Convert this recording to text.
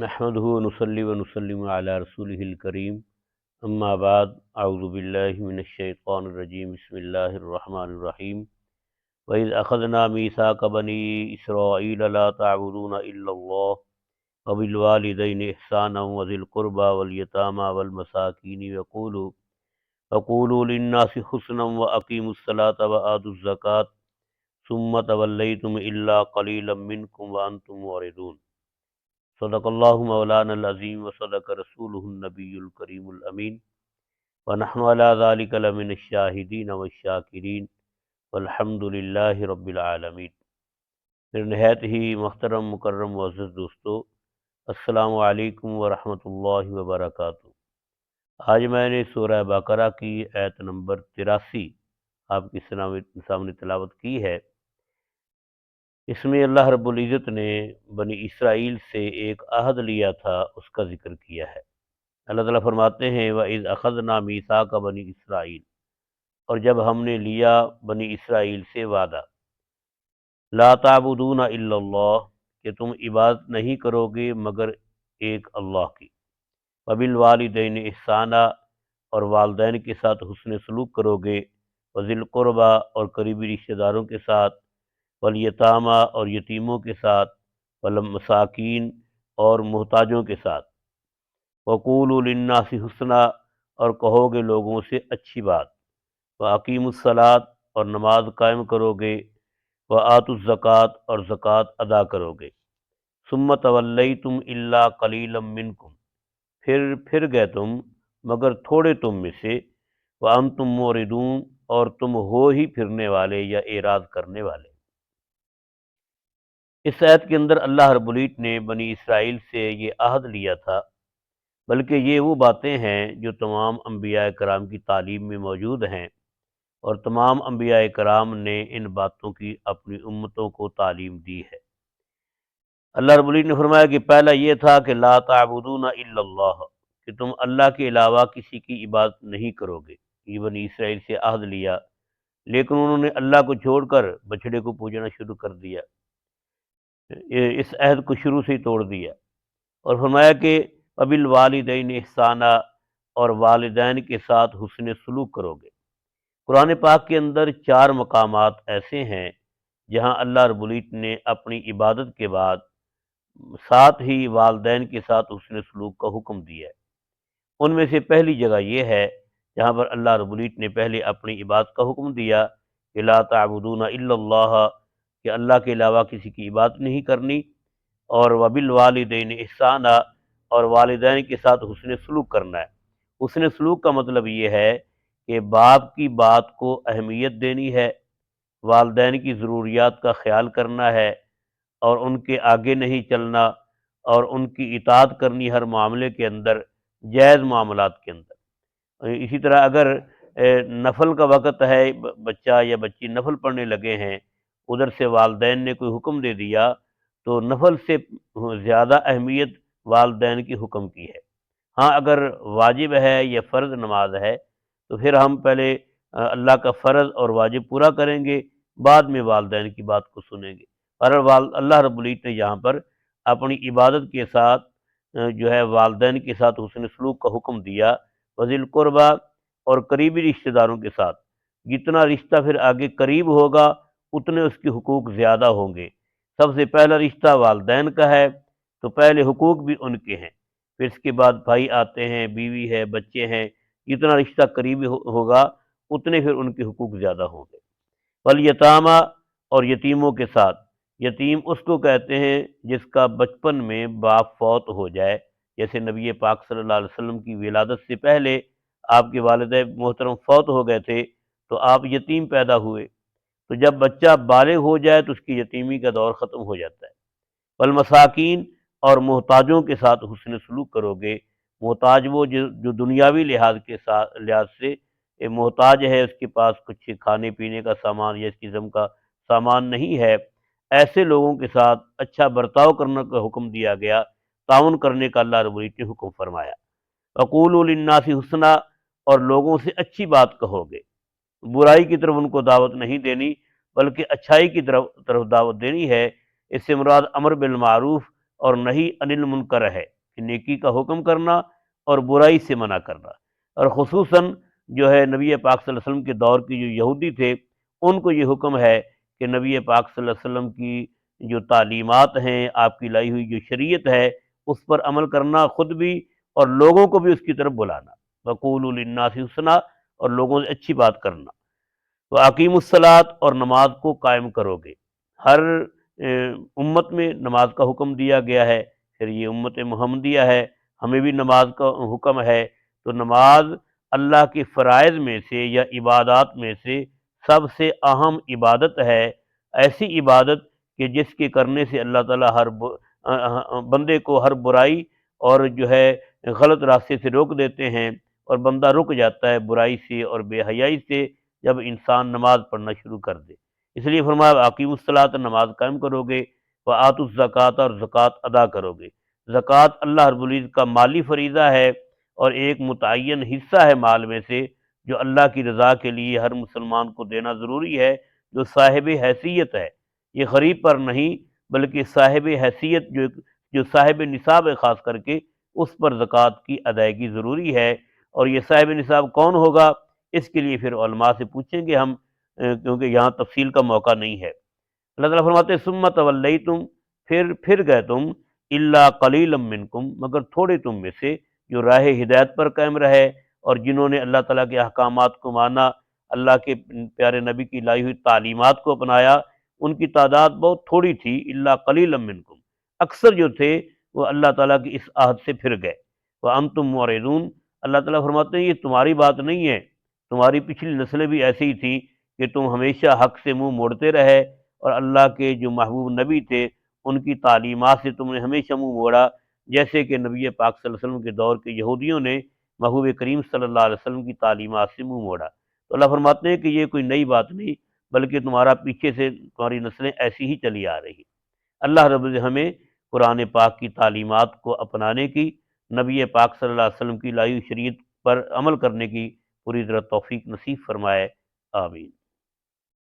نحمده ونصلي ونسلم على رسوله الكريم اما بعد اعوذ باللہ من الشیطان الرجیم بسم اللہ الرحمن الرحیم وَإِذْ أَخَذْنَا مِيثَاقَ بَنِي إِسْرَائِيلَ لَا تَعْبُدُونَ إِلَّا اللَّهَ وَبِالْوَالِدَيْنِ إِحْسَانًا وَذِي الْقُرْبَى وَالْيَتَامَى وَالْمَسَاكِينِ وَقُولُوا لِلنَّاسِ حُسْنًا وَأَقِيمُوا الصَّلَاةَ وَآتُوا الزَّكَاةَ ثُمَّ تَوَلَّيْتُمْ إِلَّا قَلِيلًا مِّنكُمْ وَأَنْتُمْ مُعْرِضُونَ صدق اللہ مولانا العظیم وصدق رسولہ النبی الکریم الامین ونحن علی ذلک لمن الشاہدین والشاکرین والحمد للہ رب العالمین۔ پھر نہایت ہی محترم مکرم معزز دوستو، السلام علیکم ورحمۃ اللہ وبرکاتہ۔ آج میں نے سورہ بقرہ کی آیت نمبر 83 آپ کے سامنے تلاوت کی ہے۔ اس میں اللہ رب العزت نے بنی اسرائیل سے ایک عہد لیا تھا، اس کا ذکر کیا ہے۔ اللہ تعالیٰ فرماتے ہیں وَإِذْ أَخَذْنَا مِيثَاقَ بَنِي اسرائیل، اور جب ہم نے لیا بنی اسرائیل سے وعدہ، لا تعبدون الا اللہ، کہ تم عبادت نہیں کرو گے مگر ایک اللہ کی، وبالوالدین احسانہ، اور والدین کے ساتھ حسن سلوک کرو گے، وذی القربیٰ، اور قریبی رشتہ داروں کے ساتھ، والیتامہ، اور یتیموں کے ساتھ، والمساکین، اور محتاجوں کے ساتھ، وقولوا للناس حسنا، اور کہو گے لوگوں سے اچھی بات، واقیموا الصلاۃ، اور نماز قائم کرو گے، وآتوا الزکوٰۃ، اور زکوٰۃ ادا کرو گے، ثم تولیتم الا قلیلا منکم، پھر گئے تم مگر تھوڑے تم میں سے، وانتم معرضون، اور تم ہو ہی پھرنے والے یا اعراض کرنے والے۔ اس آیت کے اندر اللہ رب العزت نے بنی اسرائیل سے یہ عہد لیا تھا، بلکہ یہ وہ باتیں ہیں جو تمام انبیاء کرام کی تعلیم میں موجود ہیں، اور تمام انبیاء کرام نے ان باتوں کی اپنی امتوں کو تعلیم دی ہے۔ اللہ رب العزت نے فرمایا کہ پہلا یہ تھا کہ لا تعبدون الا اللہ، کہ تم اللہ کے علاوہ کسی کی عبادت نہیں کرو گے۔ یہ بنی اسرائیل سے عہد لیا، لیکن انہوں نے اللہ کو چھوڑ کر بچھڑے کو پوجنا شروع کر دیا، اس عہد کو شروع سے ہی توڑ دیا، اور فرمایا کہ وبالوالدین احسانہ، اور والدین کے ساتھ حسن سلوک کرو گے۔ قرآن پاک کے اندر 4 مقامات ایسے ہیں جہاں اللہ رب العزت نے اپنی عبادت کے بعد ساتھ ہی والدین کے ساتھ حسن سلوک کا حکم دیا ہے۔ ان میں سے پہلی جگہ یہ ہے جہاں پر اللہ رب العزت نے پہلے اپنی عبادت کا حکم دیا کہ لا تعبدون الا اللہ، کہ اللہ کے علاوہ کسی کی عبادت نہیں کرنی، اور وبالوالدین احسانہ، اور والدین کے ساتھ حسن سلوک کرنا ہے۔ حسن سلوک کا مطلب یہ ہے کہ باپ کی بات کو اہمیت دینی ہے، والدین کی ضروریات کا خیال کرنا ہے، اور ان کے آگے نہیں چلنا، اور ان کی اطاعت کرنی ہر معاملے کے اندر، جائز معاملات کے اندر۔ اسی طرح اگر نفل کا وقت ہے، بچہ یا بچی نفل پڑھنے لگے ہیں، ادھر سے والدین نے کوئی حکم دے دیا، تو نفل سے زیادہ اہمیت والدین کی حکم کی ہے۔ ہاں اگر واجب ہے یا فرض نماز ہے تو پھر ہم پہلے اللہ کا فرض اور واجب پورا کریں گے، بعد میں والدین کی بات کو سنیں گے۔ اور اللہ رب العزت نے یہاں پر اپنی عبادت کے ساتھ جو ہے والدین کے ساتھ حسن سلوک کا حکم دیا، وذی القربیٰ، اور قریبی رشتہ داروں کے ساتھ۔ جتنا رشتہ پھر آگے قریب ہوگا اتنے اس کے حقوق زیادہ ہوں گے۔ سب سے پہلا رشتہ والدین کا ہے تو پہلے حقوق بھی ان کے ہیں، پھر اس کے بعد بھائی آتے ہیں، بیوی ہے، بچے ہیں۔ جتنا رشتہ قریبی ہوگا اتنے پھر ان کے حقوق زیادہ ہوں گے۔ والیتامہ، اور یتیموں کے ساتھ۔ یتیم اس کو کہتے ہیں جس کا بچپن میں باپ فوت ہو جائے، جیسے نبی پاک صلی اللہ علیہ وسلم کی ولادت سے پہلے آپ کے والد محترم فوت ہو گئے تھے تو آپ یتیم پیدا ہوئے، تو جب بچہ بالغ ہو جائے تو اس کی یتیمی کا دور ختم ہو جاتا ہے۔ والمساکین، اور محتاجوں کے ساتھ حسن سلوک کرو گے۔ محتاج وہ جو دنیاوی لحاظ سے محتاج ہے، اس کے پاس کچھ کھانے پینے کا سامان یا اس قسم کا سامان نہیں ہے، ایسے لوگوں کے ساتھ اچھا برتاؤ کرنے کا حکم دیا گیا، تعاون کرنے کا اللہ رب العزت نے حکم فرمایا۔ وقولوا للناس حسنا، اور لوگوں سے اچھی بات کہو گے، برائی کی طرف ان کو دعوت نہیں دینی بلکہ اچھائی کی طرف دعوت دینی ہے۔ اس سے مراد امر بالمعروف اور نہی انل منکر ہے کہ نیکی کا حکم کرنا اور برائی سے منع کرنا۔ اور خصوصاً جو ہے نبی پاک صلی اللہ علیہ وسلم کے دور کی جو یہودی تھے، ان کو یہ حکم ہے کہ نبی پاک صلی اللہ علیہ وسلم کی جو تعلیمات ہیں، آپ کی لائی ہوئی جو شریعت ہے، اس پر عمل کرنا خود بھی، اور لوگوں کو بھی اس کی طرف بلانا۔ وَقُولُوا لِلنَّاسِ حُسْنًا، اور لوگوں سے اچھی بات کرنا۔ وَأَقِیمُوا الصَّلَاۃَ، اور نماز کو قائم کرو گے۔ ہر امت میں نماز کا حکم دیا گیا ہے، پھر یہ امت محمدیہ ہے، ہمیں بھی نماز کا حکم ہے۔ تو نماز اللہ کے فرائض میں سے یا عبادات میں سے سب سے اہم عبادت ہے، ایسی عبادت کہ جس کے کرنے سے اللہ تعالیٰ بندے کو ہر برائی اور جو ہے غلط راستے سے روک دیتے ہیں، اور بندہ رک جاتا ہے برائی سے اور بے حیائی سے جب انسان نماز پڑھنا شروع کر دے۔ اس لیے فرمایا اقیموا الصلاۃ، نماز قائم کرو گے، وآتوا الزکوٰۃ، اور زکوٰۃ ادا کرو گے۔ زکوٰۃ اللہ رب العزت کا مالی فریضہ ہے، اور ایک متعین حصہ ہے مال میں سے جو اللہ کی رضا کے لیے ہر مسلمان کو دینا ضروری ہے، جو صاحب حیثیت ہے۔ یہ غریب پر نہیں، بلکہ صاحب حیثیت جو صاحب نصاب ہے خاص کر کے، اس پر زکوٰۃ کی ادائیگی ضروری ہے۔ اور یہ صاحب نصاب کون ہوگا، اس کے لیے پھر علماء سے پوچھیں گے ہم، کیونکہ یہاں تفصیل کا موقع نہیں ہے۔ اللہ تعالیٰ فرماتے ہیں ثم تولیتم، پھر گئے تم، الا قلیلا منکم، مگر تھوڑے تم میں سے جو راہ ہدایت پر قائم رہے اور جنہوں نے اللہ تعالیٰ کے احکامات کو مانا، اللہ کے پیارے نبی کی لائی ہوئی تعلیمات کو اپنایا، ان کی تعداد بہت تھوڑی تھی، الا قلیلا منکم، اکثر جو تھے وہ اللہ تعالیٰ کی اس عہد سے پھر گئے۔ وانتم معرضون، اللہ تعالیٰ فرماتے ہیں یہ تمہاری بات نہیں ہے، تمہاری پچھلی نسلیں بھی ایسی ہی تھیں کہ تم ہمیشہ حق سے منہ موڑتے رہے، اور اللہ کے جو محبوب نبی تھے ان کی تعلیمات سے تم نے ہمیشہ منہ موڑا، جیسے کہ نبی پاک صلی اللہ علیہ وسلم کے دور کے یہودیوں نے محبوب کریم صلی اللہ علیہ وسلم کی تعلیمات سے منہ موڑا۔ تو اللہ فرماتے ہیں کہ یہ کوئی نئی بات نہیں، بلکہ تمہارا پیچھے سے تمہاری نسلیں ایسی ہی چلی آ رہی۔ اللہ رب العزت ہمیں قرآن پاک کی تعلیمات کو اپنانے کی، نبی پاک صلی اللہ علیہ وسلم کی لائی ہوئی شریعت پر عمل کرنے کی پوری طرح توفیق نصیب فرمائے، آمین۔